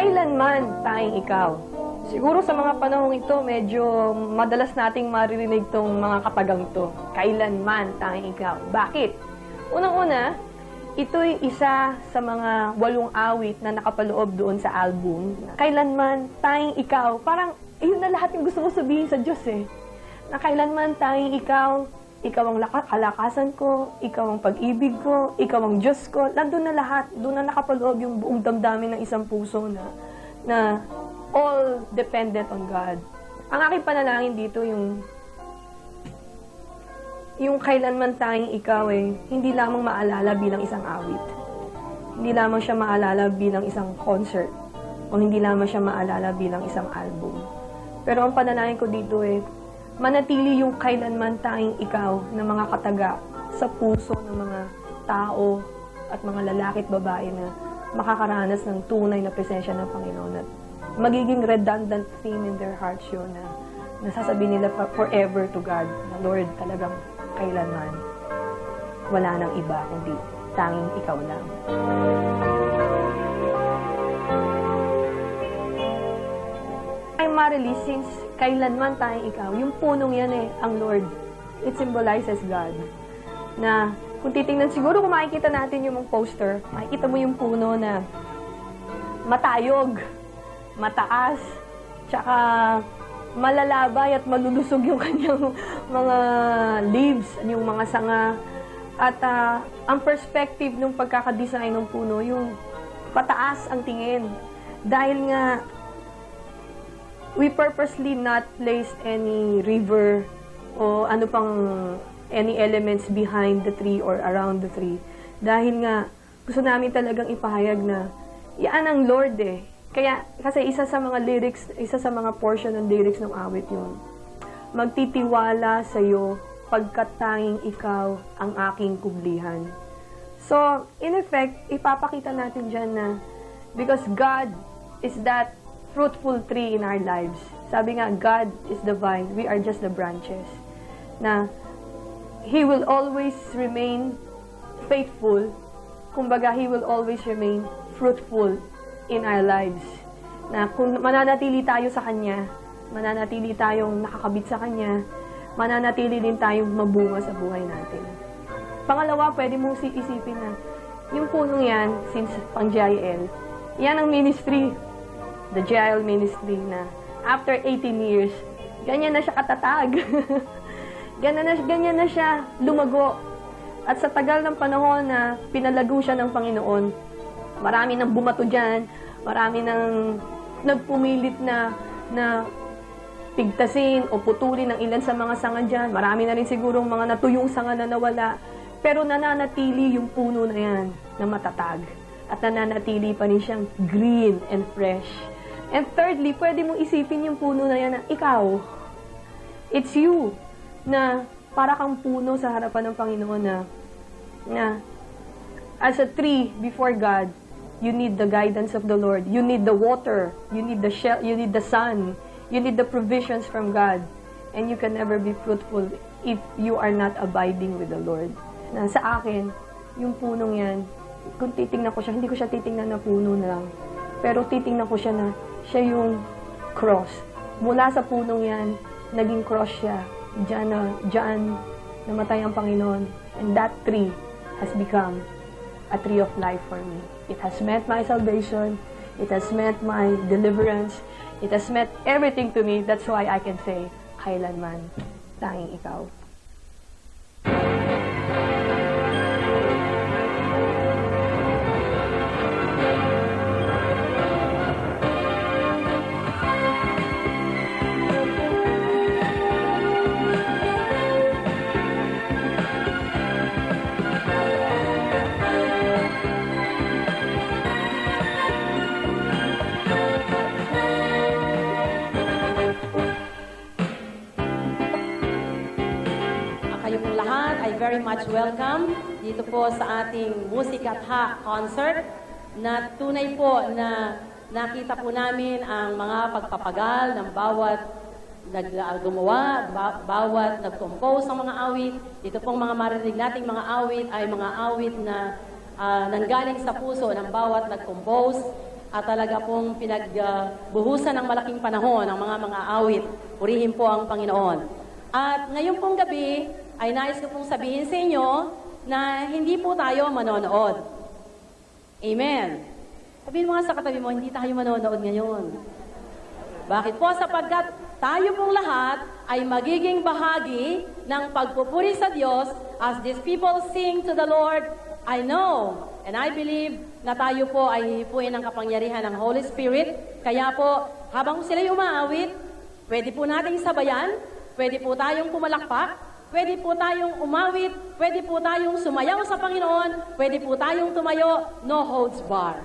Kailanman tanging ikaw. Siguro sa mga panahong ito, medyo madalas nating maririnig tong mga katagang to. Kailanman tanging ikaw. Bakit? Unang-una, ito'y isa sa mga 8 awit na nakapaloob doon sa album. Kailanman tanging ikaw. Parang, yun na lahat yung gusto ko sabihin sa Diyos eh. Na kailanman tanging ikaw, ikaw ang kalakasan ko, ikaw ang pag-ibig ko, ikaw ang Diyos ko. Nandun na lahat. Doon na nakapaloob yung buong damdamin ng isang puso na all dependent on God. Ang aking panalangin dito yung kailanman tanging ikaw hindi lamang maalala bilang isang awit. Hindi lamang siya maalala bilang isang concert. O hindi lamang siya maalala bilang isang album. Pero ang panalangin ko dito manatili yung kailanman tanging ikaw na mga kataga sa puso ng mga tao at mga lalaki at babae na makakaranas ng tunay na presensya ng Panginoon at magiging redundant theme in their hearts yun na nasasabihin nila forever to God na Lord, talagang kailanman wala nang iba kundi tanging ikaw lang. Primarily, since kailanman tanging ikaw, yung punong yan ang Lord. It symbolizes God. Na kung titingnan, siguro kung makikita natin yung poster, makikita mo yung puno na matayog, mataas, tsaka malalabay at malulusog yung kanyang mga leaves, yung mga sanga. At ang perspective ng pagkakadesign ng puno, yung pataas ang tingin. Dahil nga, we purposely not place any river o any elements behind the tree or around the tree. Dahil nga, gusto namin talagang ipahayag na yan ang Lord kasi isa sa mga portion ng lyrics ng awit yun. Magtitiwala sa'yo pagkat tanging ikaw ang aking kublihan. So, in effect, ipapakita natin dyan na because God is that fruitful tree in our lives. Sabi nga, God is the vine, we are just the branches. Na He will always remain faithful. Kumbaga, He will always remain fruitful in our lives. Na kung mananatili tayo sa Kanya, mananatili tayong nakakabit sa Kanya, mananatili din tayong mabunga sa buhay natin. Pangalawa, pwede mong isipin na yung punong yan, since pang JIL, yan ang ministry, the JIL ministry na after 18 years, ganyan na siya katatag. ganyan na siya lumago. At sa tagal ng panahon na pinalago siya ng Panginoon, marami nang bumato dyan, marami nang nagpumilit na pigtasin o putulin ng ilan sa mga sanga dyan. Marami na rin sigurong mga natuyong sanga na nawala. Pero nananatili yung puno na yan na matatag. At nananatili pa rin siyang green and fresh. And thirdly, pwede mong isipin yung puno na yan na ikaw. It's you na para kang puno sa harapan ng Panginoon na as a tree before God, you need the guidance of the Lord. You need the water. You need you need the sun. You need the provisions from God. And you can never be fruitful if you are not abiding with the Lord. Na sa akin, yung punong yan, kung titingnan ko siya, hindi ko siya titingnan na puno na lang. Pero titingnan ko siya na siya yung cross. Mula sa punong yan, naging cross siya. Diyan namatay ang Panginoon. And that tree has become a tree of life for me. It has meant my salvation. It has meant my deliverance. It has meant everything to me. That's why I can say, kailanman, tanging ikaw. Kayong lahat ay very much welcome dito po sa ating Musika't-Ha concert na tunay po na nakita po namin ang mga pagpapagal ng bawat gumawa, bawat nag-compose ng mga awit. Dito pong mga maririnig nating mga awit ay mga awit na nanggaling sa puso ng bawat nag-compose. at talaga pong pinagbuhusan ng malaking panahon ng mga awit. Purihin po ang Panginoon. At ngayon pong gabi ay nais ko pong sabihin sa inyo na hindi po tayo manonood. Amen. Sabihin mo nga sa katabi mo, hindi tayo manonood ngayon. Bakit po? Sapagkat tayo pong lahat ay magiging bahagi ng pagpupuri sa Diyos as these people sing to the Lord. I know and I believe na tayo po ay hipuin ng kapangyarihan ng Holy Spirit. Kaya po, habang sila umaawit, pwede po nating sabayan, pwede po tayong pumalakpak, pwede po tayong umawit, pwede po tayong sumayaw sa Panginoon, pwede po tayong tumayo, no holds bar.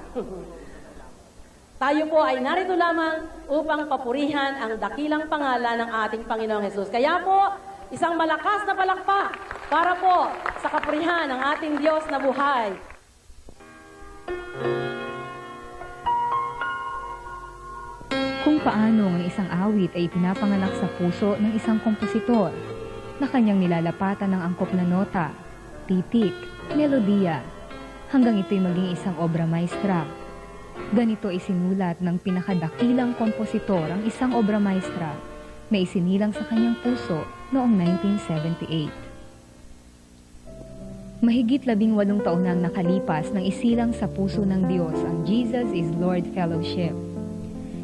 Tayo po ay narito lamang upang papurihan ang dakilang pangalan ng ating Panginoong Hesus. Kaya po, isang malakas na palakpak para po sa kapurihan ng ating Diyos na buhay. Kung paano ang isang awit ay pinapanganak sa puso ng isang kompositor na kanyang nilalapatan ng angkop na nota, titik, melodiya, hanggang ito'y maging isang obra maestra. Ganito isinulat ng pinakadakilang kompositor ang isang obra maestra na isinilang sa kanyang puso noong 1978. Mahigit 18 taon nang nakalipas nang isilang sa puso ng Diyos ang Jesus is Lord Fellowship.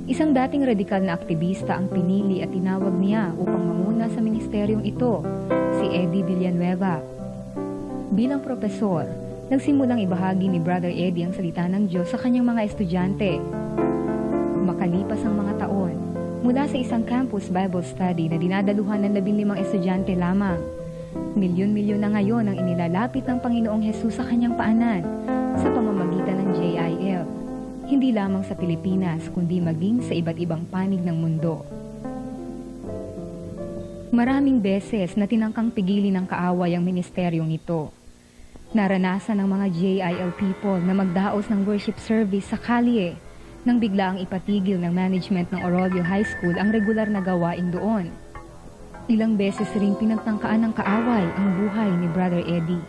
Isang dating radikal na aktivista ang pinili at tinawag niya upang mamuna sa ministeryong ito, si Eddie Villanueva. Bilang propesor, nagsimulang ibahagi ni Brother Eddie ang salita ng Diyos sa kanyang mga estudyante. Makalipas ang mga taon, mula sa isang campus Bible study na dinadaluhan ng 15 estudyante lamang, milyon-milyon na ngayon ang inilalapit ng Panginoong Hesus sa kanyang paanan sa pamamagitan ng JIL, hindi lamang sa Pilipinas kundi maging sa iba't ibang panig ng mundo. Maraming beses na tinangkang pigilin ng kaaway ang ministeryong ito. Naranasan ng mga JIL people na magdaos ng worship service sa kalye nang bigla ang ipatigil ng management ng Orollio High School ang regular na gawain doon. Ilang beses ring pinagtangkaan ng kaaway ang buhay ni Brother Eddie.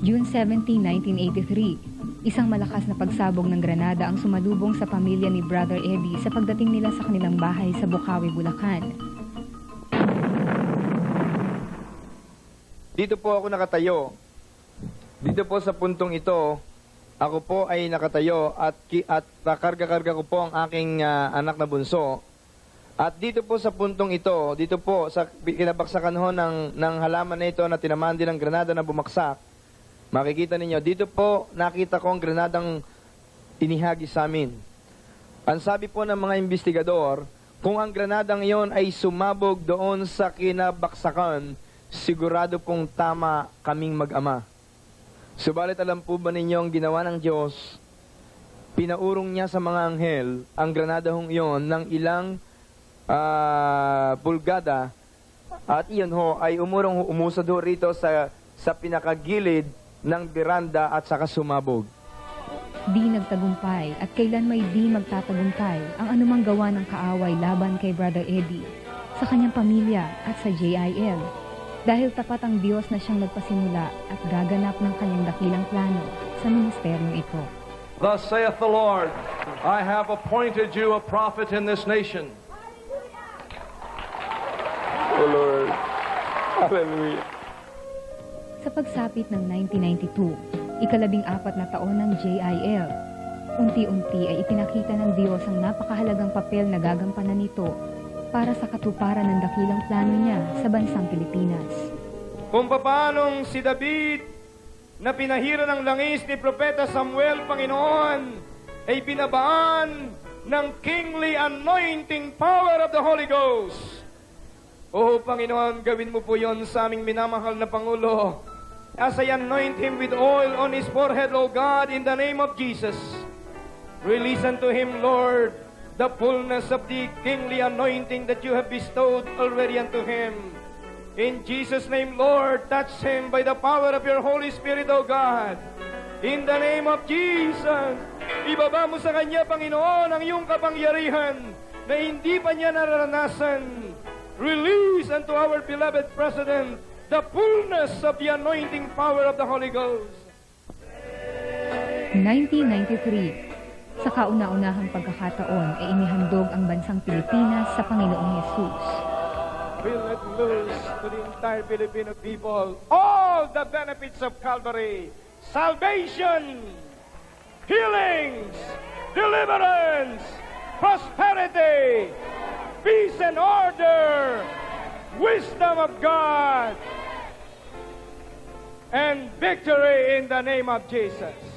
June 17, 1983, isang malakas na pagsabog ng granada ang sumalubong sa pamilya ni Brother Eddie sa pagdating nila sa kanilang bahay sa Bukawi, Bulacan. Dito po ako nakatayo. Dito po sa puntong ito, ako po ay nakatayo at karga-karga ko po ang aking anak na bunso. At dito po sa puntong ito, dito po sa kinabaksakan ho ng halaman na ito na tinamaan din ng granada na bumaksak, makikita ninyo, dito po nakita ko ang granadang inihagi sa amin. Ang sabi po ng mga investigador, kung ang granadang iyon ay sumabog doon sa kinabaksakan, sigurado pong tama kaming mag-ama. Subalit alam po ba ninyo ang ginawa ng Diyos? Pinaurong niya sa mga anghel ang granadahong iyon ng ilang pulgada at iyon ho ay umusad ho rito sa pinakagilid ng beranda at saka sumabog. Di nagtagumpay at kailan may di magtatagumpay ang anumang gawa ng kaaway laban kay Brother Eddie, sa kanyang pamilya at sa JIL. Dahil tapat ang Diyos na siyang nagpasimula at gaganap ng kanyang dakilang plano sa ministeryong ito. Thus saith the Lord, I have appointed you a prophet in this nation. Oh Lord, hallelujah. Sa pagsapit ng 1992, ika-14 na taon ng JIL, unti-unti ay ipinakita ng Diyos ang napakahalagang papel na gagampanan nito para sa katuparan ng dakilang plano niya sa bansang Pilipinas. Kung paanong si David na pinahira ng langis ni Propeta Samuel, Panginoon, ay binabaan ng kingly anointing power of the Holy Ghost. O Panginoon, gawin mo po yon sa aming minamahal na Pangulo. As I anoint him with oil on his forehead, O God, in the name of Jesus, release unto him, Lord, the fullness of the kingly anointing that you have bestowed already unto him. In Jesus' name, Lord, touch him by the power of your Holy Spirit, O God. In the name of Jesus, ibaba mo sa kanya, Panginoon, ang iyong kapangyarihan na hindi pa niya nararanasan. Release unto our beloved President the fullness of the anointing power of the Holy Ghost. 1993, Sa kauna-unahang pagkakataon ay inihandog ang bansang Pilipinas sa Panginoong Yesus. We let loose to the entire Filipino people all the benefits of Calvary, salvation, healings, deliverance, prosperity, peace and order, wisdom of God, and victory in the name of Jesus.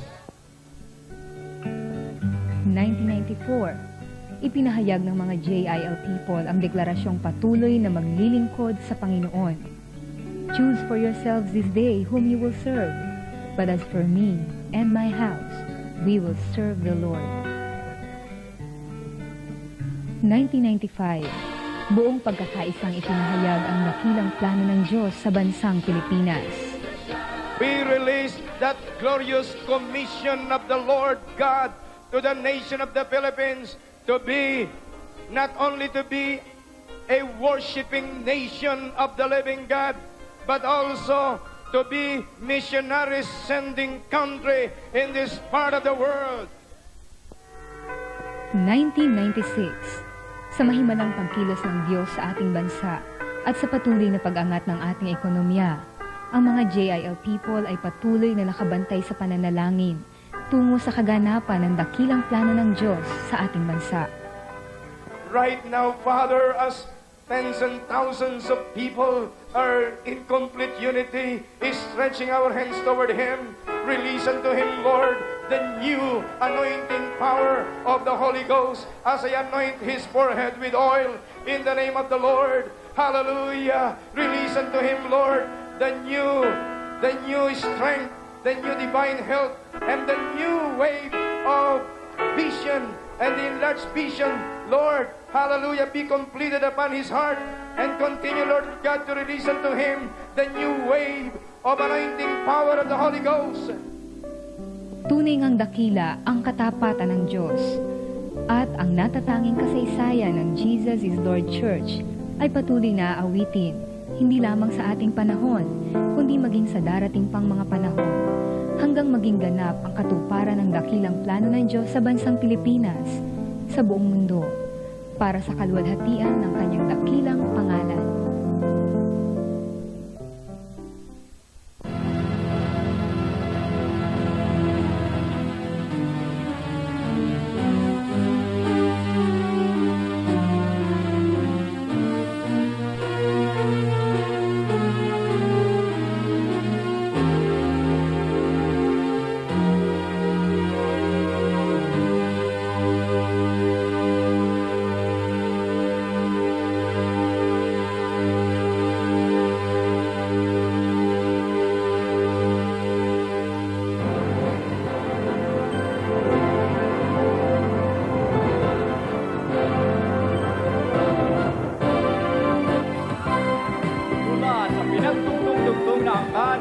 1994, ipinahayag ng mga JIL people ang deklarasyong patuloy na maglilingkod sa Panginoon. Choose for yourselves this day whom you will serve, but as for me and my house, we will serve the Lord. 1995, buong pagkakaisang ipinahayag ang dakilang plano ng Diyos sa bansang Pilipinas. We release that glorious commission of the Lord God to the nation of the Philippines to be, not only to be a worshiping nation of the living God, but also to be missionaries sending country in this part of the world. 1996, sa mahimalang pagkilos ng Diyos sa ating bansa at sa patuloy na pag-angat ng ating ekonomiya, ang mga JIL people ay patuloy na nakabantay sa pananalangin tungo sa kaganapan ng dakilang plano ng Diyos sa ating bansa. Right now, Father, as tens and thousands of people are in complete unity, is stretching our hands toward Him. Release unto Him, Lord, the new anointing power of the Holy Ghost as I anoint His forehead with oil in the name of the Lord. Hallelujah. Release unto Him, Lord, the new strength, the new divine health, and the new wave of vision and the enlarged vision, Lord, hallelujah, be completed upon his heart, and continue, Lord God, to release unto him the new wave of anointing power of the Holy Ghost. Tunay ngang dakila ang katapatan ng Diyos at ang natatanging kasaysayan ng Jesus is Lord Church ay patuloy na aawitin, hindi lamang sa ating panahon, kundi maging sa darating pang mga panahon, hanggang maging ganap ang katuparan ng dakilang plano ng Diyos sa bansang Pilipinas, sa buong mundo, para sa kaluwalhatian ng kanyang dakilang pangalan.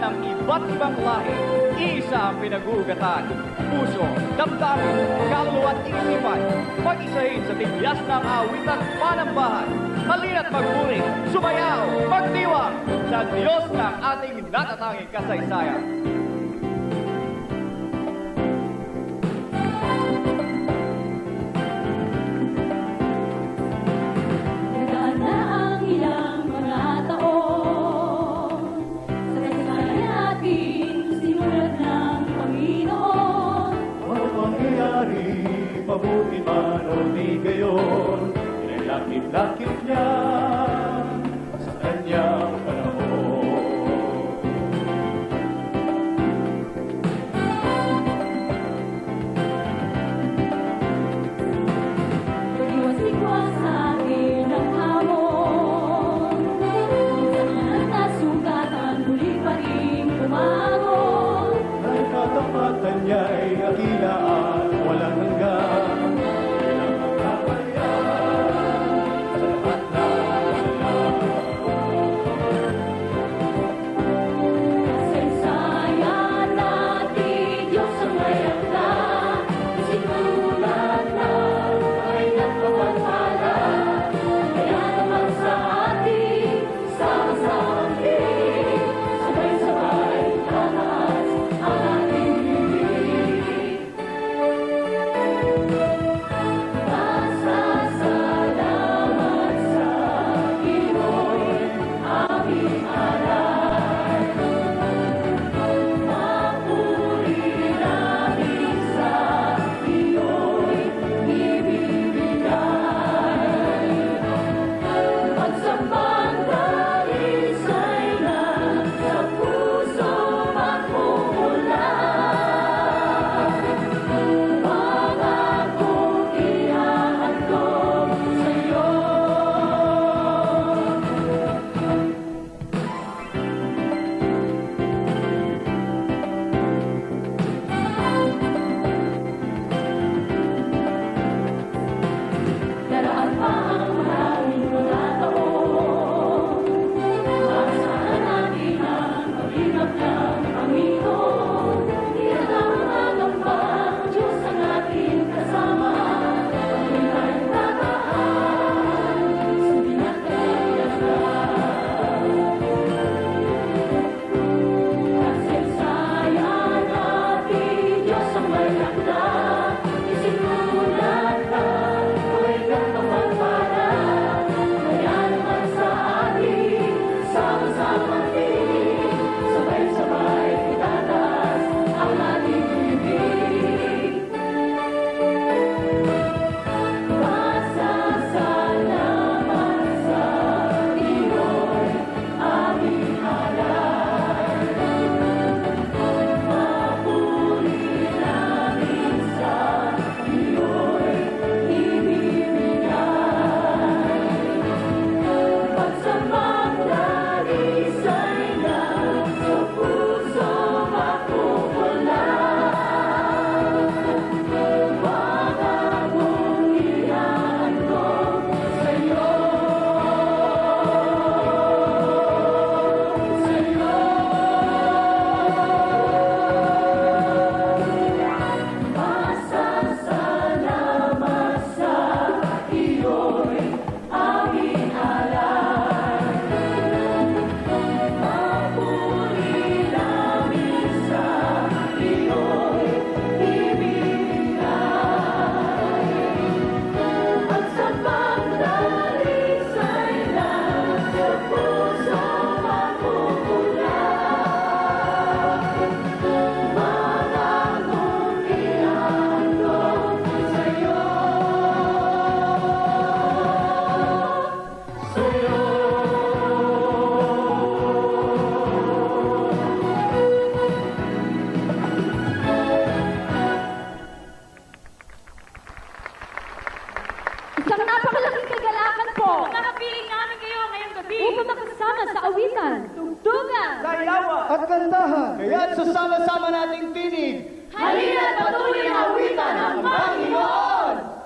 ng iba't ibang lahi, isa ang pinag-uugatan. Puso, damdamin, kaluluwa at isipan, pag-isahin sa tigyas ng awit at panambahan. Halina't magpuri, sumayaw, magdiwang sa Diyos ng ating natatanging kasaysayan. Mabuti man o di gayon, inilakip-lakip niya sa kanyang panahon. Iwas-iwas sa akin ang hamon, minsan nga nagkasugatan, muli pa rin pumangon. Ang katapatan niya'y kakilaan, walang hanggan. Magkakapiling namin kayo ngayong gabi upang makasama sa awitan, tugtugan, At kantahan. Kaya't sasama-sama nating tinig. halina't patuloy na awitan ang Panginoon!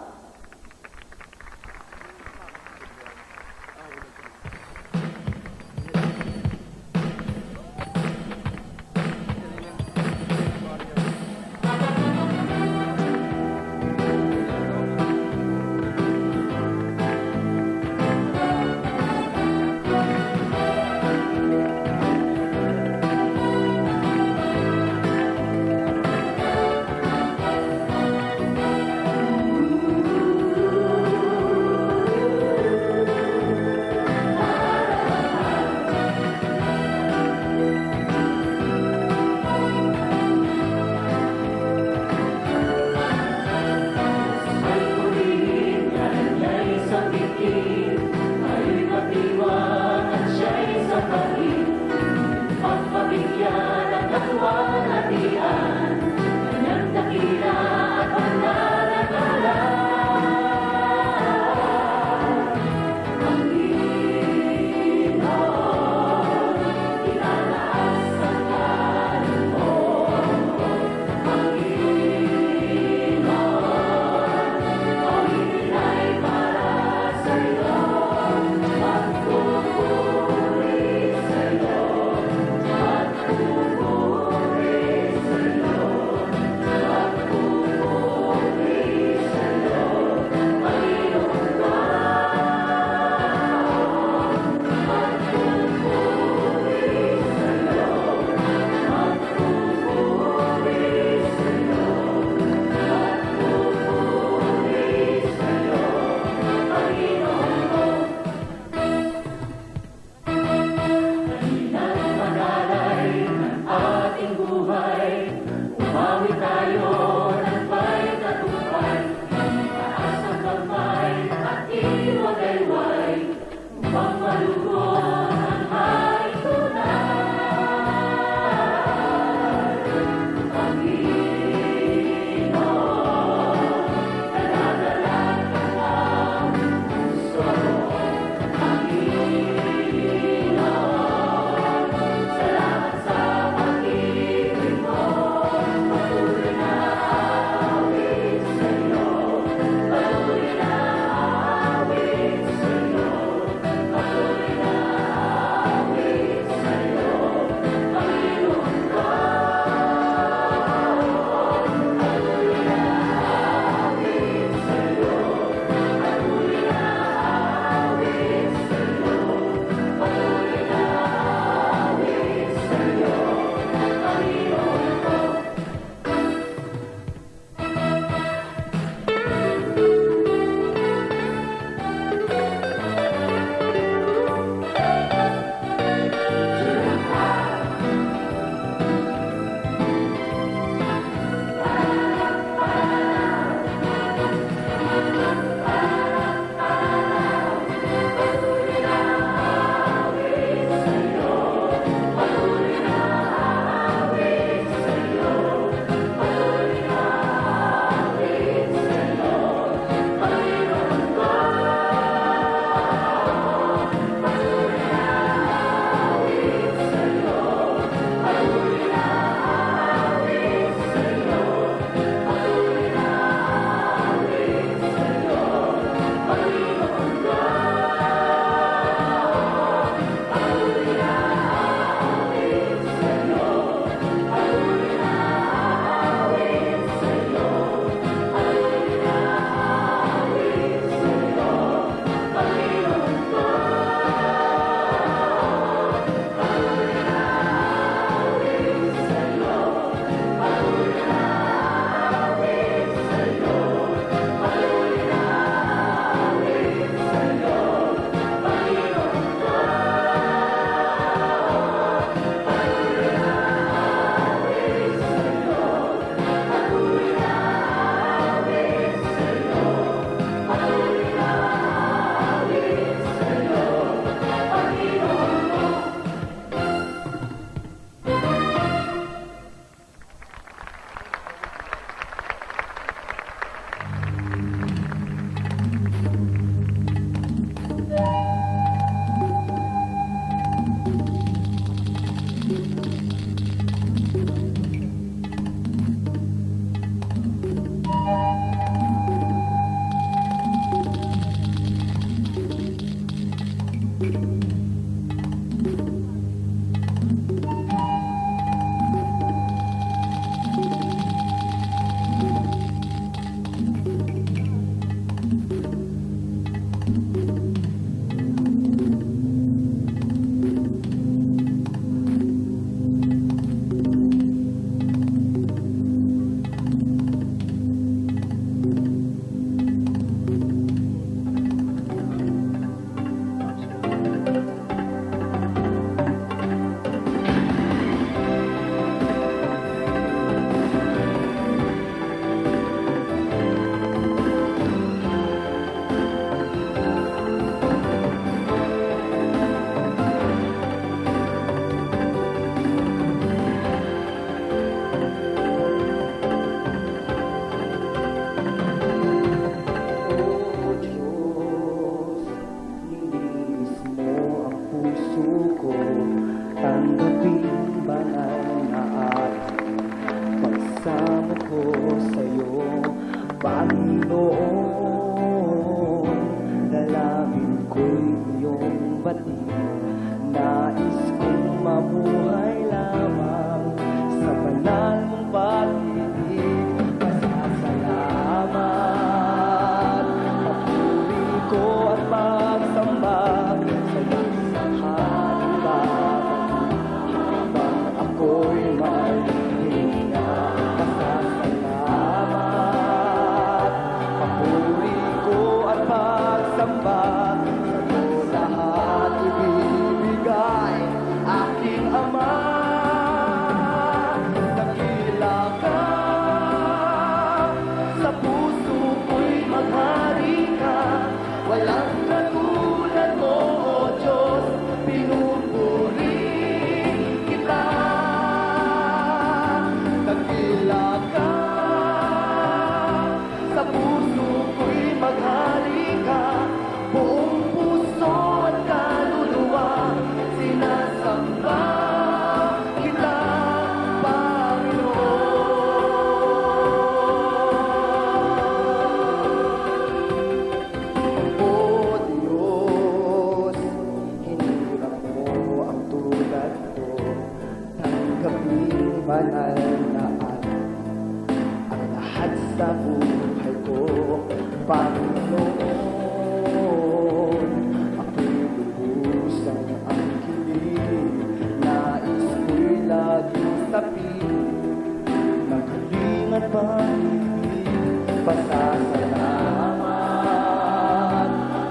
Panginoon, dalangin ko'y iyong bati. Nais kong mamuhay lamang sa banal mong pag-ibig. Pasasalamat, papuri ko at pagsamba sa'yo sa kanila. Habang ako'y may hininga, pasasalamat, papuri ko at pagsamba sa'yo lahat ibibigay, aking Ama. Dakila ka, sa puso ko'y maghari ka, walang katulad mo, O Diyos, pinupuri kita. Dakila ka, sa puso ko'y maghari ka, buong puso at kaluluwa, sinasamba kita, Panginoon. O Diyos, hinirap mo ang tulad ko, tanggapin banal na ang lahat sa buhay ko, Panginoon. Ako'y lubusang ang kilig, nais ko'y laging sapin, magaling at pag-ibig, pasasalamat,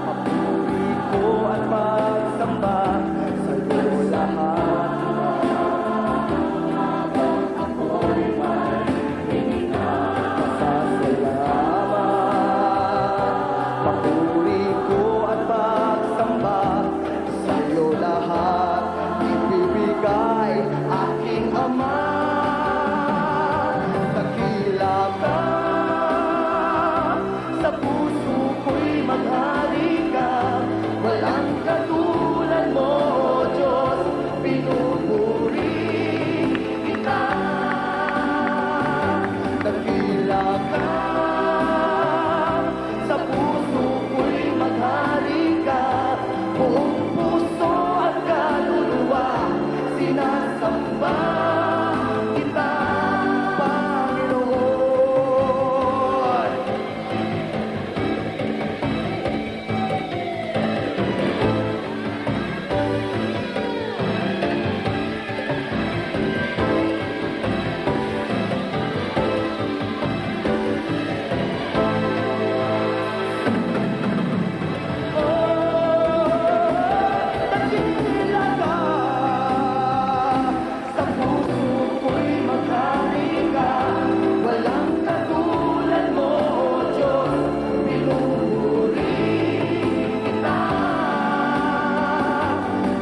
papuri ko at pagsamba sa'yo lahat. Ako'y may hininga, pasasalamat, papuri ko at pagsamba sa'yo lahat ibibigay, aking Ama. Dakila ka, sa puso ko'y maghari ka, walang katulad mo, O Diyos, pinupuri kita. Dakila ka, sa puso ko'y maghari ka, buong puso at kaluluwa, sinasamba kita, Panginoon. Dakila ka, sa puso ko'y maghari ka, walang katulad mo, O Diyos, pinupuri kita.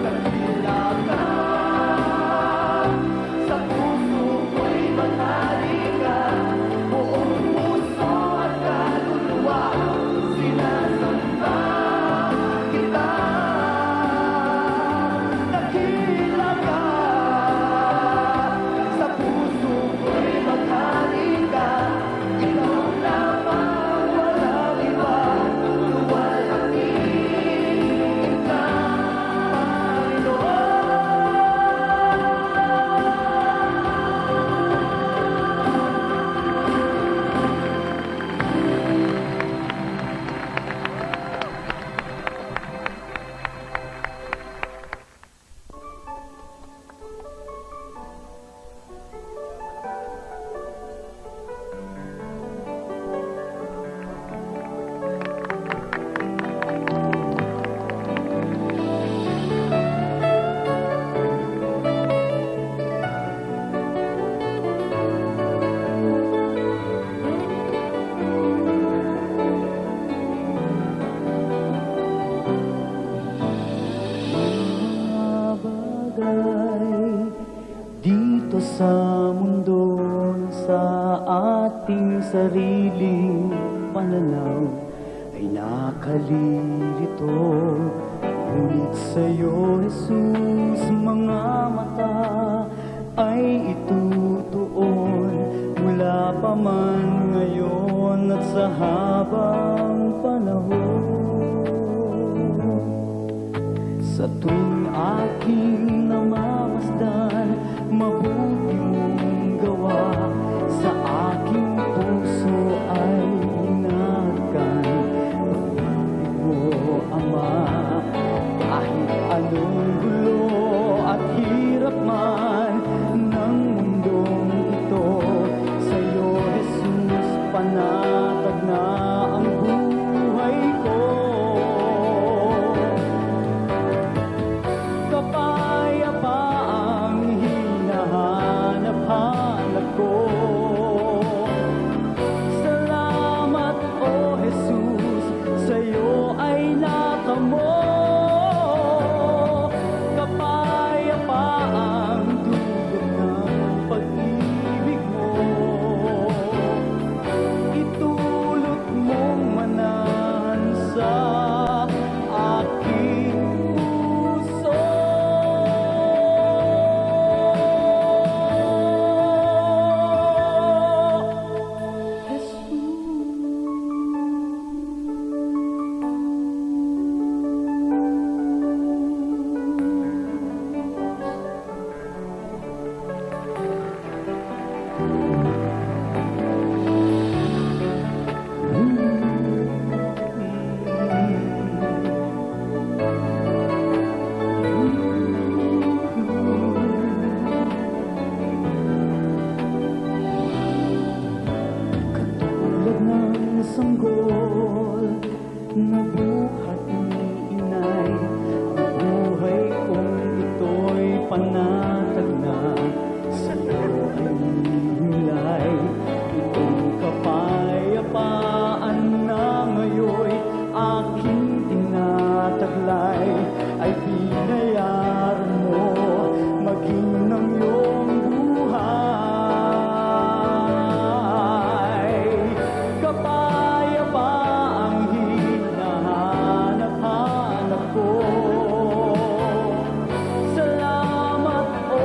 Dakila ka, sa puso ko'y maghari ka, buong puso at kaluluwa, sinasamba kita. Dakila ka, sa puso ko'y maghari ka, ikaw lamang, walang iba, luwalhatiin ka, Panginoon. Bagay dito sa mundo sa ating sariling pananaw ay nakalilito, ngunit sa'yo, Jesus, mga mata ay itutuon Mula pa man ngayon at sa habang panahon, sa tuwing aking namamasdan, mabuti mong gawa sa aking puso ay hinahagan. Pag-ibig mo, Ama, kahit anong gulo at hirap man ng mundong ito, sa'yo, Jesus, panatag na ang buhay ko. Kapayapaang hinahanap-hanap ko. Salamat, O Jesus, sa'yo ay natamo. Kapayapaang dulot ng pag-ibig mo, itulot mong manahan sa aking puso. Katulad ng sanggol na buhat ni inay, ang buhay kong ito'y panatag na sa'yo ay himlay. Itong kapayapaan na ngayon aking tinataglay ay binayaran mo maging ng iyong buhay. Kapayapaang hinahanap-hanap ko. Salamat, O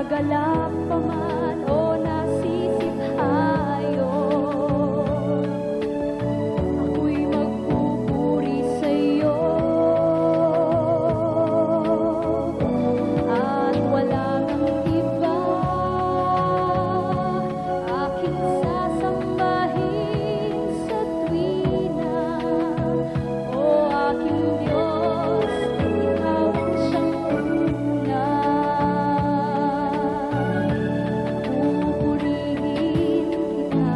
nagagalak pa man o nasisiphayo. Ako'y magpupuri sa'yo at wala nang iba aking sasambahin sa tuwina. O aking Diyos, Ikaw ang siyang una. Pupurihin kita.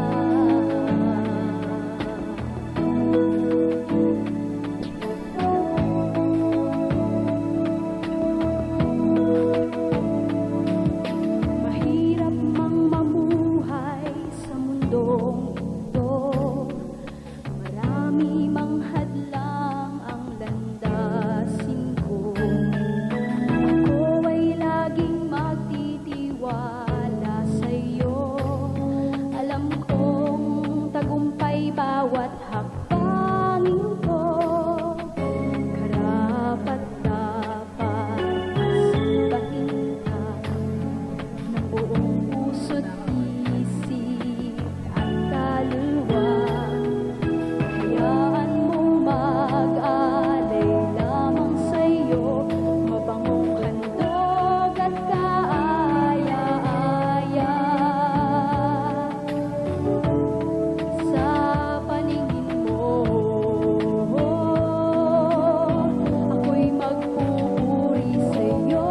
Mahirap mang mamuhay sa mundong ito. Marami mang hadlang ang landasin ko. Ako ay laging magtitiwala sa'yo. Alam kong tagumpay bawat hakbangin ko. Karapat-dapat sambahin ka ng buong puso't isip at kaluluwa. Hayaan mo mag-alay lamang sa'yo, mabangong handog at kaaya-aya. Sa paningin mo, ako'y magpupuri sa'yo.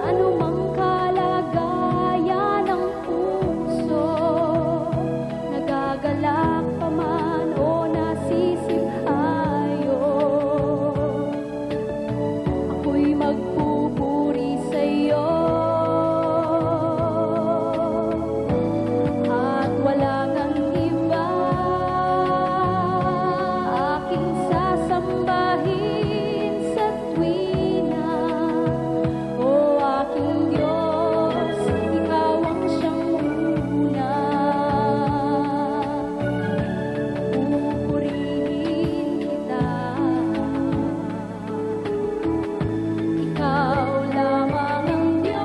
Anumang kalagayan ng puso, nagagalak pa man o nasisiphayo. Ako'y magpupuri sa'yo at wala ngang iba aking sasambahin sa tuwina. O aking Diyos, Ikaw ang siyang una. Pupurihin kita. Ikaw lamang ang Diyos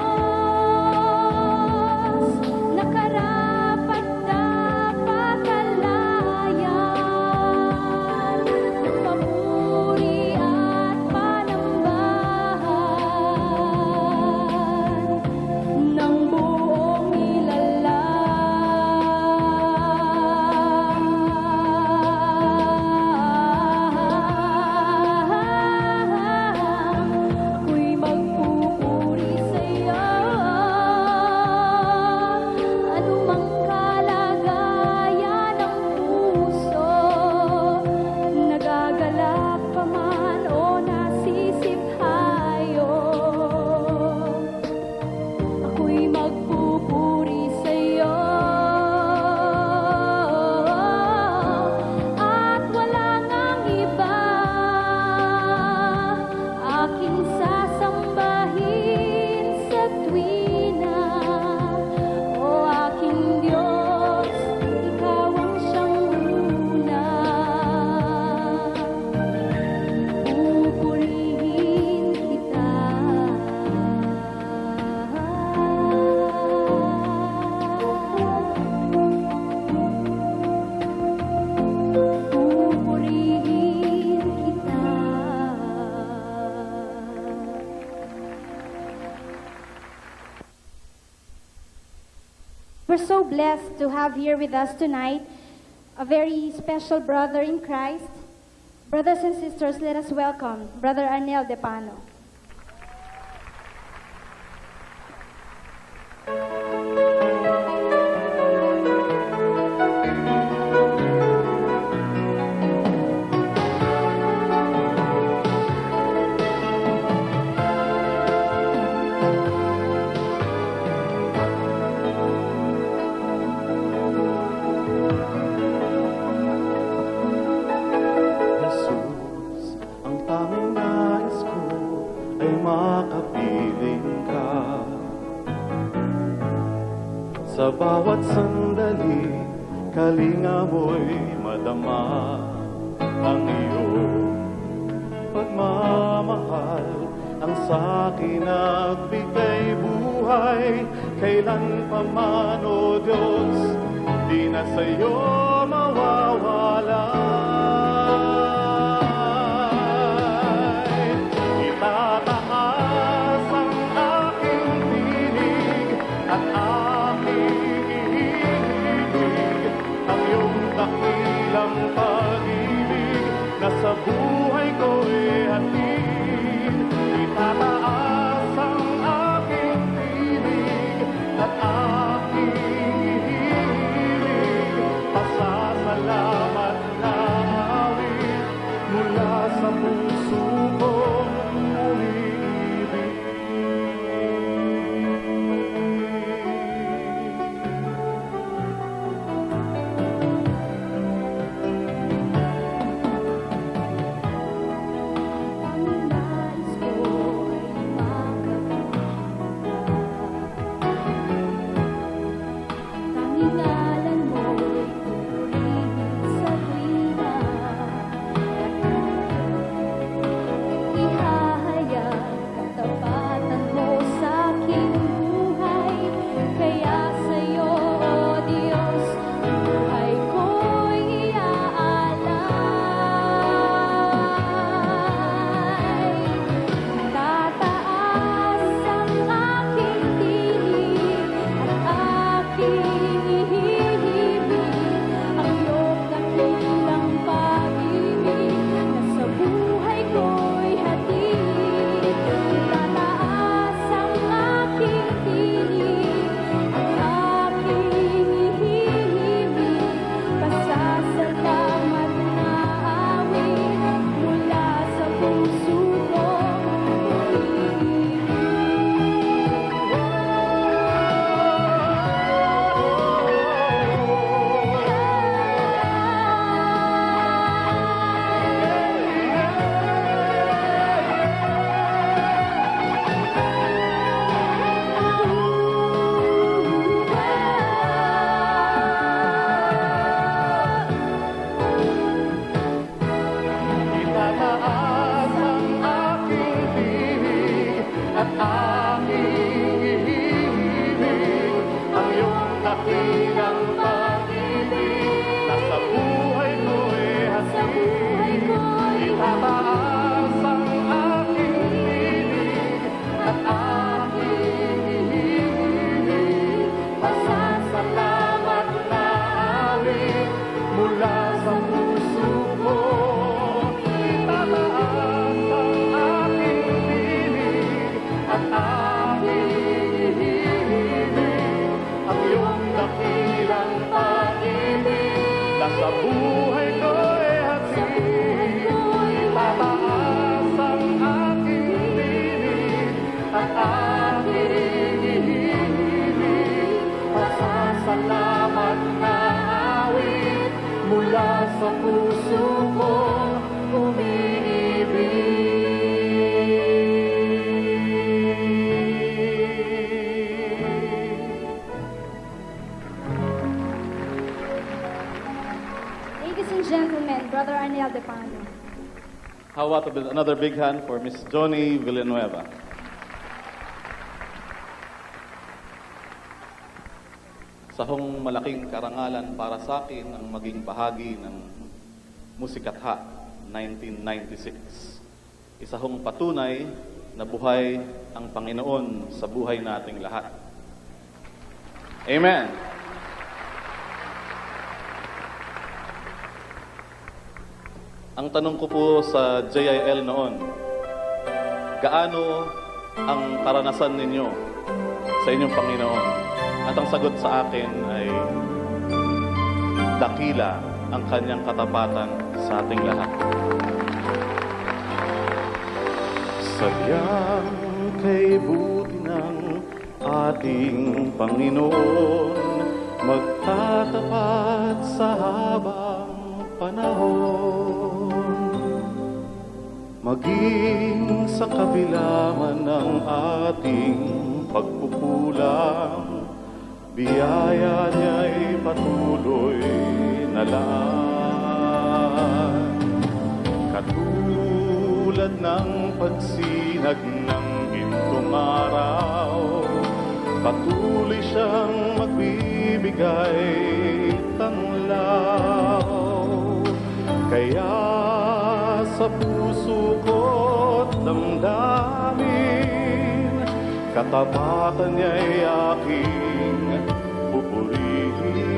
na karapat-dapat alayan, ng papuri at panambahan ng buong nilalang. Ako'y magpupuri sa'yo. Anumang kalagayan ng puso, nagagalak pa man o nasisiphayo. Ako'y magpupuri sa'yo at wala ngang iba aking sasambahin sa tuwina. O aking Diyos, Ikaw ang siyang una. Pupurihin kita. Pupurihin kita. We're so blessed to have here with us tonight a very special brother in Christ. Brothers and sisters, let us welcome Brother Arnel Depano. Jesus, ang tanging nais ko ay makapiling ka. Sa bawat sandali, kalinga mo'y madama ang iyong pagmamahal ang sa'kin nagbigay buhay. Kailan pa man, O Diyos, di na sa'yo mawawalay. Itataas ang aking tinig at aking iibig ang iyong dakilang pag-ibig na sa buhay ko'y hatid. Itataas ang aking tinig at aking iibig, pasasalamat na awit mula sa puso kong umiibig. Ang nais ko ay tanging ngalan mo'y purihin sa tuwina. Ihahayag katapatan mo sa aking buhay. Kaya sa'yo, O Diyos, buhay ko'y iaalay. Tataas ang aking tinig at aking ihihibig ang iyong dakilang pag-ibig na sa buhay ko'y hatid. Tataas ang aking tinig at aking ihihibig, pasasalamat na awit mula sa puso kong Itataas ang aking tinig at aking iibig ang iyong dakilang pag-ibig na sa buhay ko'y hatid. Itataas ang aking tinig at aking iibig, pasasalamat na awit mula sa puso ko. Itataas ang aking tinig at aking iibig ang iyong dakilang pag-ibig na sa buhay ko'y hatid. Itataas ang aking tinig at aking iibig, pasasalamat na awit mula sa puso kong umiibig. Ladies and gentlemen, Brother Arnel Depano. How about another big hand for Miss Johnny Villanueva? Sahong malaking karangalan para sa akin ang maging bahagi ng Musikatha 1996. Isa hong patunay na buhay ang Panginoon sa buhay nating lahat. Amen. Ang tanong ko po sa JIL noon, gaano ang karanasan ninyo sa inyong Panginoon? At ang sagot sa akin ay dakila ang kanyang katapatan sa ating lahat. Sadyang kay buti ng ating Panginoon, magtatapat sa habang panahon. Maging sa kabila man ng ating pagkukulang, biyaya niya'y patuloy na lang. Katulad ng pagsilang liwanag ng gintong araw, patuloy siyang magbibigay tanglaw. Kaya sa puso ko't damdamin, katapatan niya'y aking pupurihin.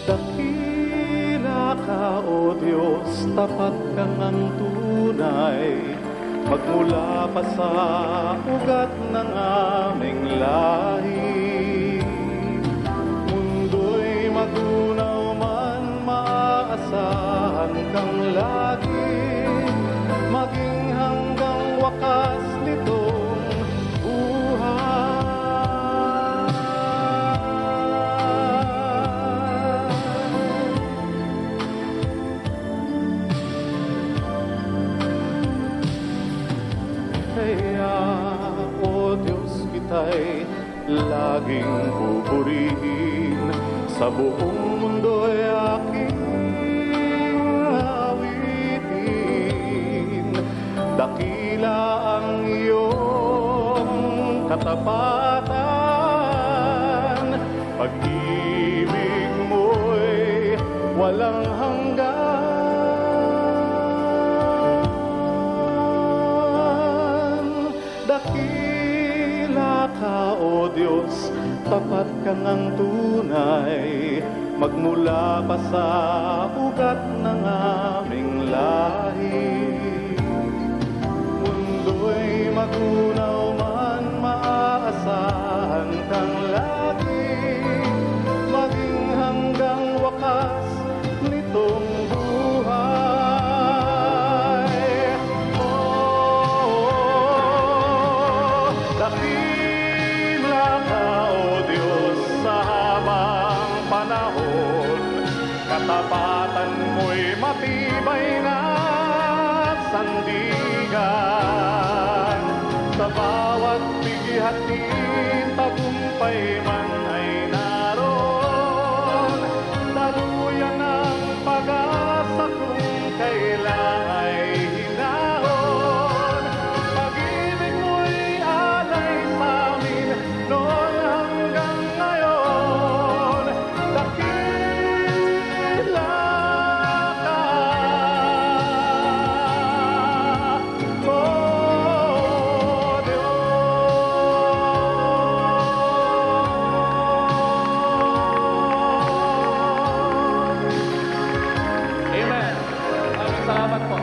Dakila ka, O Diyos, tapat kang ang tunay, magmula pa sa ugat ng aming lahi. Mundo'y magunaw man, maasahan kang lagi, maging hanggang wakas nitong buhay. Kaya, O Diyos, kita'y laging pupurihin, sa buong mundo'y aking awitin. Dakila ang iyong katapatan, pag-ibig mo'y walang hanggan. Dakila ka, O Diyos, tapat kang ang tunay, magmula pa sa ugat ng aming lahi. Mundo'y magunaw man, maaasahan kang lagi, maging hanggang wakas nitong buhay. Oh, dakila ka, O Diyos, sa habang panahon, katapatan mo'y matibay na sandigan. Sa bawat bigihati, tagumpay man ay naroon, daluyan ang pag-asa kung kailan ay hinahon. Pag-ibig mo'y alay sa amin, noon hanggang ngayon. Dakila ka, O Diyos. Amen. Maraming salamat po.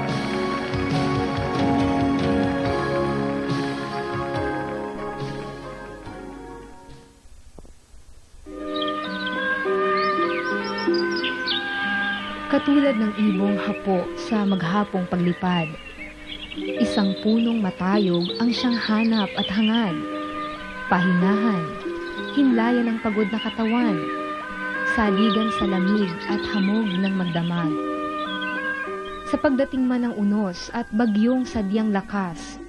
Katulad ng ibong hapo sa maghapong paglipad, isang punong matayog ang siyang hanap at hangad. Pahingahan, himlayan ng pagod na katawan, saligan sa lamig at hamog ng magdamag. Sa pagdating man ng unos at bagyong sadyang lakas,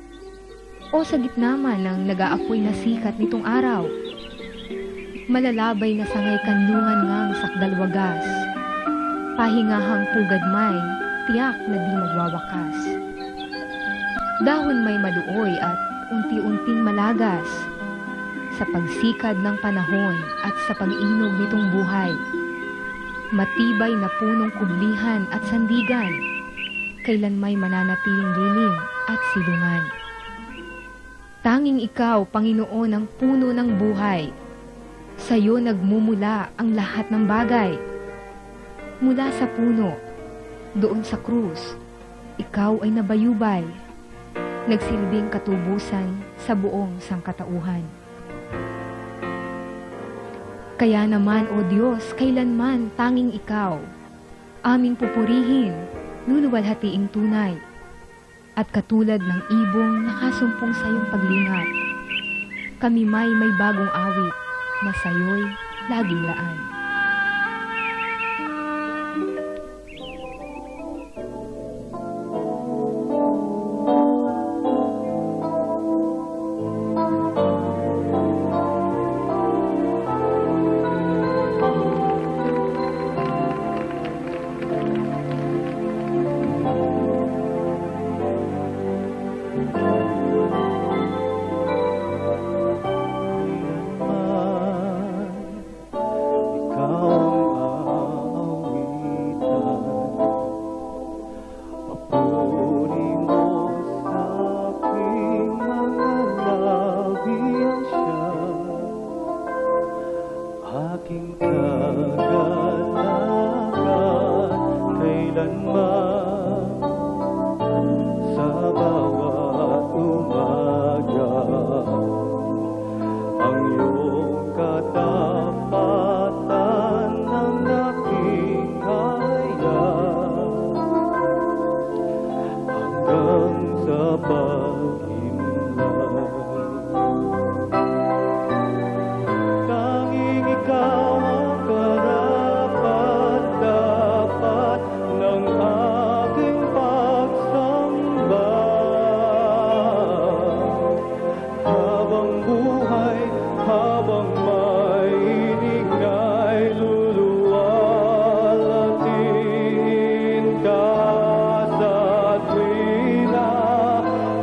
o sa gitna man ng nag-aapoy na sikat nitong araw, malalabay na sangay kanlungan ngang sakdalwagas, pahingahang pugadmay, tiyak na di magwawakas. Dahon may maluoy at unti-unting malagas, sa pagsikad ng panahon at sa pag-inog nitong buhay. Matibay na punong kublihan at sandigan, kailan may mananatiling lilim at silungan. Tanging ikaw, Panginoon, ang puno ng buhay. Sa'yo nagmumula ang lahat ng bagay. Mula sa puno, doon sa krus, ikaw ay nabayubay, nagsilbing katubusan sa buong sangkatauhan. Kaya naman, O Diyos, kailanman tanging ikaw, aming pupurihin, luluwalhatiing tunay, at katulad ng ibong nakasumpong sa iyong paglingap, kami may bagong awit na sa'yo'y laging laan. Papuri mo sa aking mga labi ang siya, aking kagalakan kailanman. Sa bawat umaga, ang iyong katapatan ang aking kaya, hanggang sa pag-imlay. Tanging ikaw ang karapat-dapat ng aking pagsamba. Habang buhay, habang may iningay, luluwalhatiin ka sa tuwina.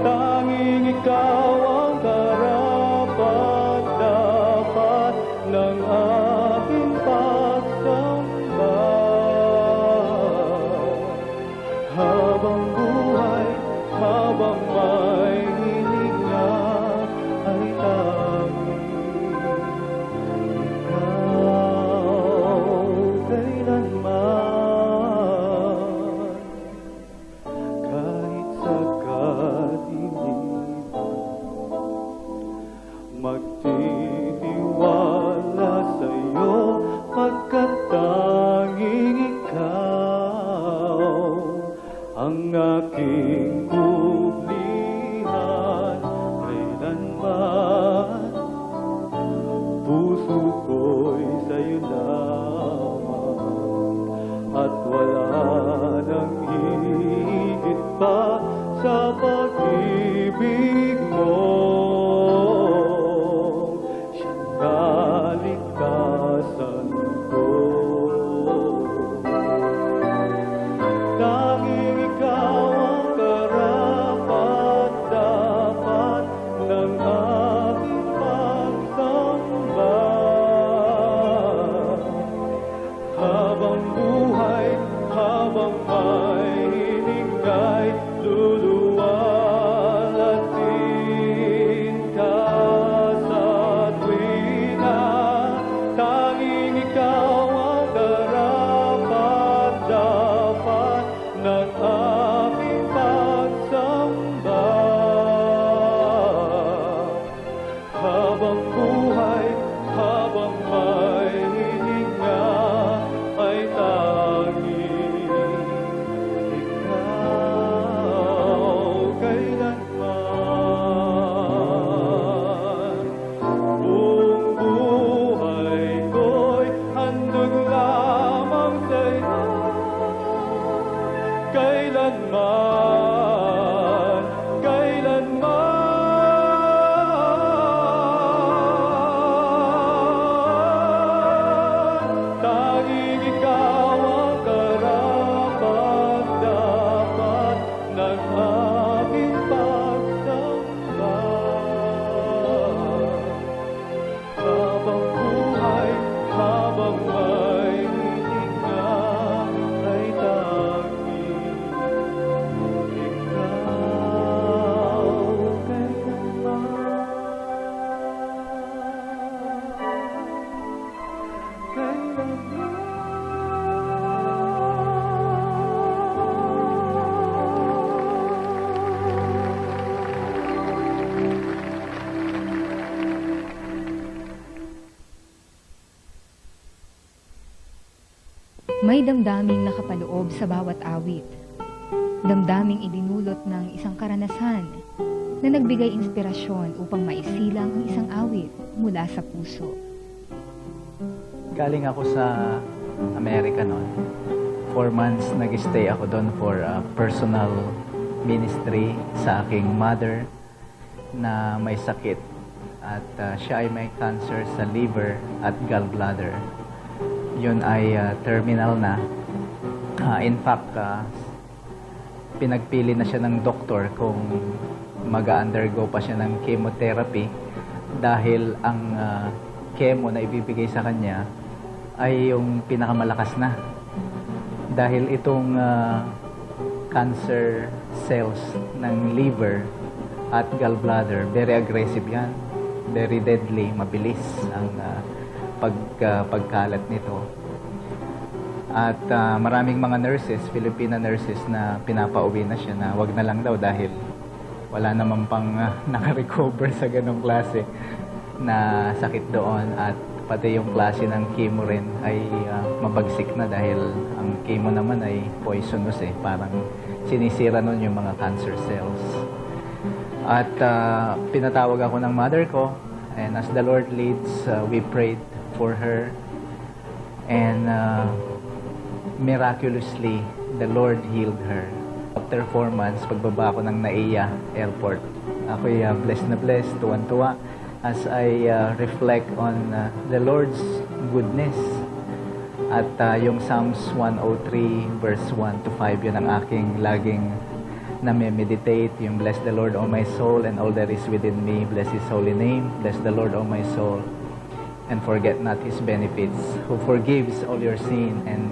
Tanging ikaw ang karapat-dapat ng aking pagsamba. Habang buhay, habang may hininga, ay tanging ikaw kailanman. Kahit sa kadiliman, magtitiwala sa'yo, pagkat tanging ikaw ang aking kublihan kailanman. Puso ko'y sa'yo lamang, at wala nang higit pa sa pag-ibig mo. Siyang kalikasan ko. Tanging ikaw ang karapat-dapat ng aking pagsamba. Habang buhay, habang may hiningay, luluwalhatiin ka sa tuwina. Tanging ikaw ang karapat-dapat ng aking pagsamba. Habang buhay, habang may hininga, ay tanging ikaw kailanman. Buong buhay ko'y handog lamang sa'yo, kailanman, kailanman. Tanging ikaw ang karapat-dapat ng aking pagsamba. Habang buhay, habang may hininga, ay tanging ikaw May damdaming nakapaloob sa bawat awit. Damdaming idinulot ng isang karanasan na nagbigay inspirasyon upang maisilang ang isang awit mula sa puso. Galing ako sa Amerika noon. 4 months nag-stay ako doon for personal ministry sa aking mother na may sakit. At siya ay may cancer sa liver at gallbladder. Yun ay terminal na. In fact, pinagpili na siya ng doktor kung mag-undergo pa siya ng chemotherapy dahil ang chemo na ibibigay sa kanya ay yung pinakamalakas na. Dahil itong cancer cells ng liver at gallbladder. Very aggressive yan. Very deadly. Mabilis ang pagkalat nito. At maraming mga nurses, Filipina nurses na pinapauwi na siya na wag na lang daw dahil wala naman pang nakarecover sa ganong klase na sakit doon. At pati yung klase ng chemo rin ay mabagsik na dahil ang chemo naman ay poisonous Parang sinisira nun yung mga cancer cells. At pinatawag ako ng mother ko, and as the Lord leads, we prayed for her. And miraculously, the Lord healed her. After 4 months, pagbaba ko ng Naiya Airport, ako'y blessed na blessed, tuwan-tuwa, as I reflect on the Lord's goodness. At yung Psalms 103 verse 1 to 5, yun ang aking laging name-meditate, yung bless the Lord, O my soul, and all that is within me. Bless His holy name. Bless the Lord, O my soul, and forget not His benefits, who forgives all your sin and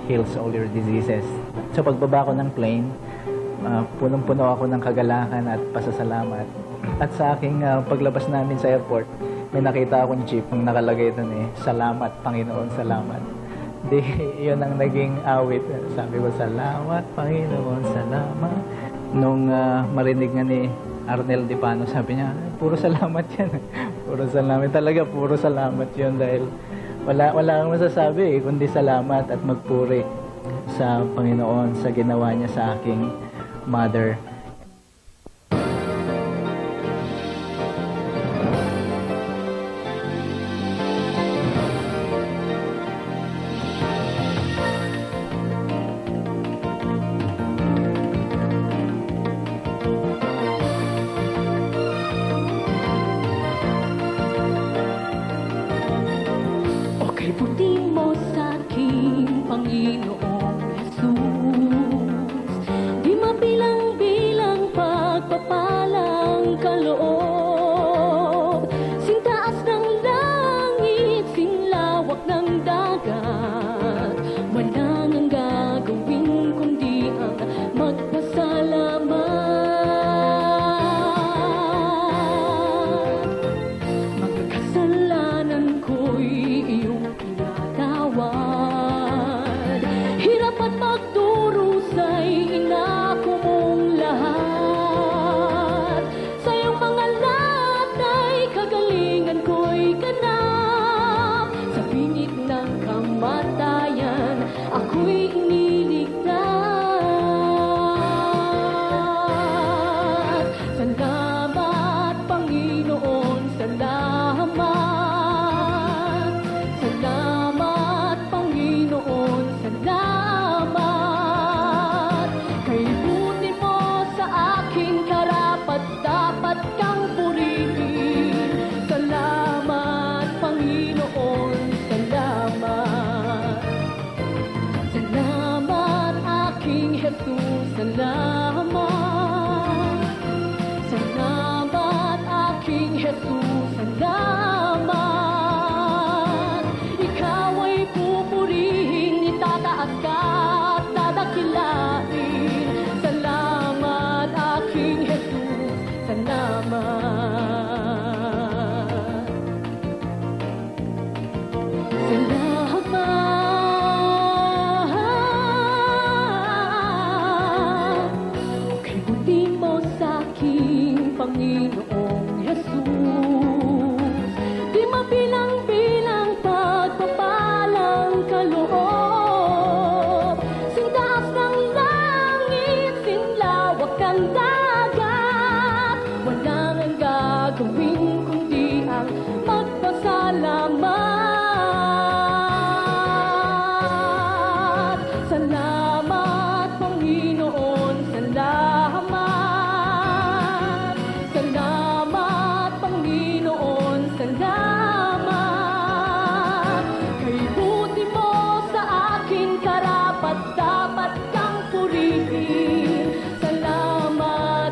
heals all your diseases. So pagbaba ko ng plane, punong-puno ako ng kagalakan at pasasalamat. At sa aking paglabas namin sa airport, may nakita akong jeep ang nakalagay doon salamat Panginoon, salamat. Di, yun ang naging awit. Sabi ko, salamat Panginoon, salamat. Nung marinig nga ni Arnel Depano, sabi niya, puro salamat yan. Puro salamat. Talaga, puro salamat yun dahil wala kang masasabi kundi salamat at magpuri sa Panginoon sa ginawa niya sa aking mother. Ibuti mo sa aking Panginoong Jesus, di mabilang-bilang pagpapalang kaloob, sing taas ng langit, sing lawak ng dagat, walang ang gagawin kundi ang magpasalamat. Magkasalanan ko'y iyong hirap at magdurusay, inako mong lahat. Sa iyong mga latay, kagalingan ko'y ganap. Sa bingit ng kamatayan, ako'y iniligtas. Salamat, Panginoon, salamat. Salamat, Panginoon, salamat. Kay buti mo sa aking karapat, dapat kang purihin. Salamat, Panginoon, salamat. Salamat, aking Jesus, salamat. Salamat, aking Jesus, salamat. Ikaw ay pupurihin, itataas ka at dadakilain. Salamat, aking Jesus, salamat. Salamat. Kay buti mo sa aking Panginoong Jesus, di mabilang-bilang pagpapalang kaloob, sing taas ng langit, sing lawak ang dagat, walang ang gagawin kundi ang magpasalamat. Salamat, Panginoon, salamat. Salamat, Panginoon, salamat. Kay buti mo sa akin karapat, dapat kang purihin. Salamat,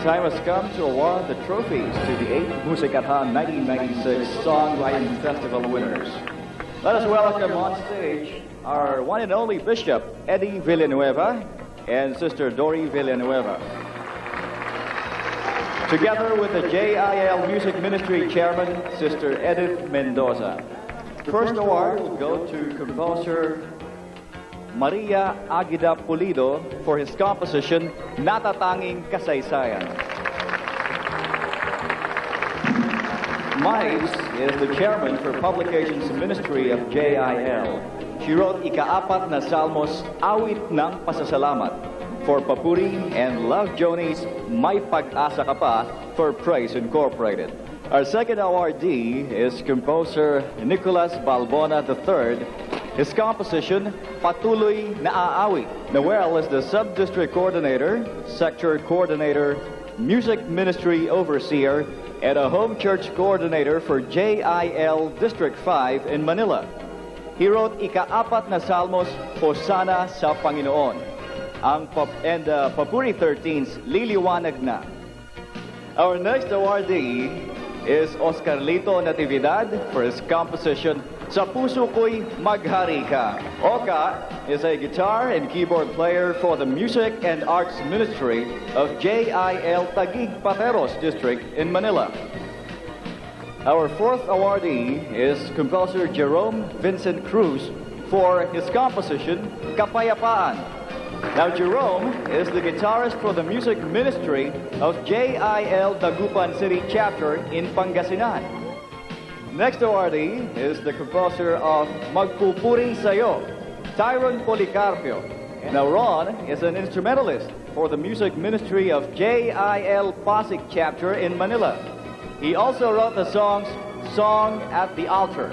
time has come to award the trophies to the 8th Musicatha 1996 Songwriting Festival winners. Let us welcome on stage our one and only Bishop, Eddie Villanueva, and Sister Dory Villanueva. Together with the JIL Music Ministry Chairman, Sister Edith Mendoza. The first award will go to composer Maria Aguida Pulido for his composition, Natatanging Kasaysayan. Mais is the chairman for Publications Ministry of JIL. She wrote ika-4 na salmos, Awit ng Pasasalamat, for Papuri, and Love Joni's May Pag-asa Ka Pa for Praise Incorporated. Our second awardee is composer Nicolas Balbona III. His composition, Patuloy na Aawi. Noel is the Sub-District Coordinator, Sector Coordinator, Music Ministry Overseer, and a Home Church Coordinator for JIL District 5 in Manila. He wrote ika-4 na salmos, Hosana sa Panginoon. Papuri 13's Liliwanag Na. Our next awardee is Oscarlito Natividad for his composition, Sa Puso Ko'y Maghari Ka. Oka is a guitar and keyboard player for the Music and Arts Ministry of JIL Taguig Pateros District in Manila. Our fourth awardee is composer Jerome Vincent Cruz for his composition, Kapayapaan. Now, Jerome is the guitarist for the Music Ministry of JIL Dagupan City Chapter in Pangasinan. Next awardee is the composer of Magpupuri Sayo, Tyron Policarpio. Now, Ron is an instrumentalist for the Music Ministry of JIL Pasig Chapter in Manila. He also wrote the songs Song at the Altar,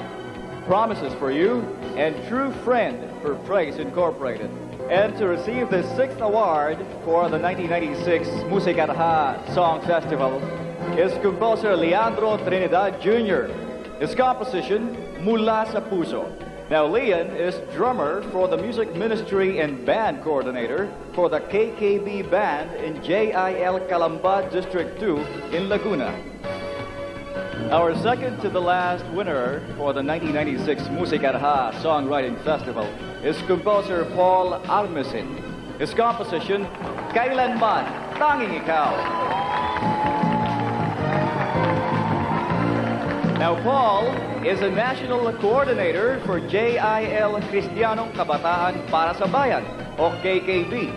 Promises for You, and True Friend for Praise Incorporated. And to receive the 6th award for the 1996 Musicatha Song Festival is composer Leandro Trinidad Jr. His composition, Mula sa Puso. Now, Leon is drummer for the Music Ministry and Band Coordinator for the KKB Band in JIL Calamba District 2 in Laguna. Our second to the last winner for the 1996 Musicatha Songwriting Festival is composer Paul Armesin. His composition, Kailanman, Tanging Ikaw. Now, Paul is a national coordinator for JIL Kristiyanong Kabataan para sa Bayan, o KKB,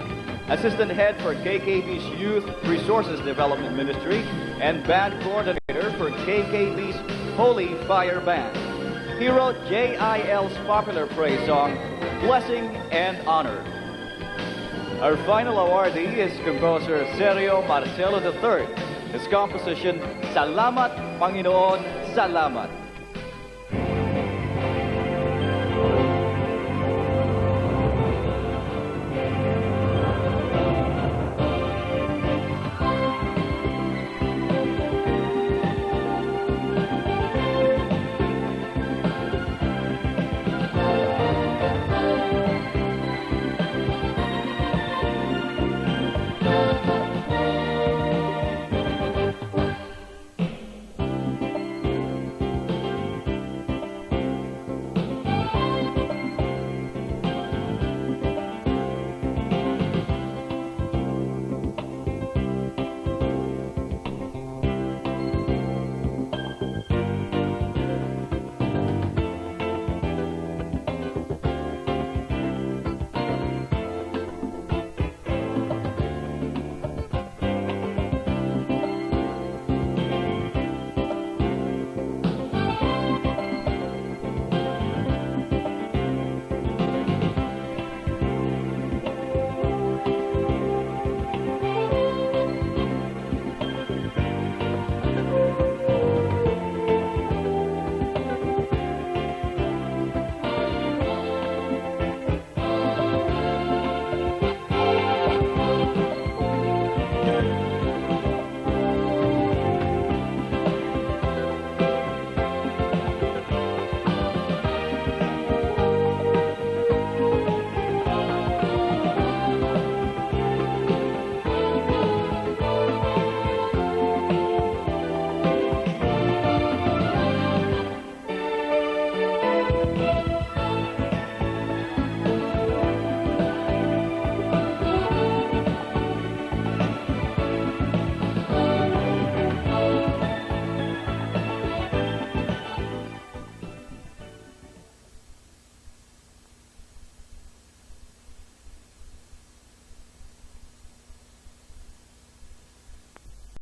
assistant head for KKB's Youth Resources Development Ministry, and band coordinator for KKB's Holy Fire Band. He wrote JIL's popular praise song, Blessing and Honor. Our final awardee is composer Sergio Marcelo III. His composition, Salamat Panginoon, Salamat.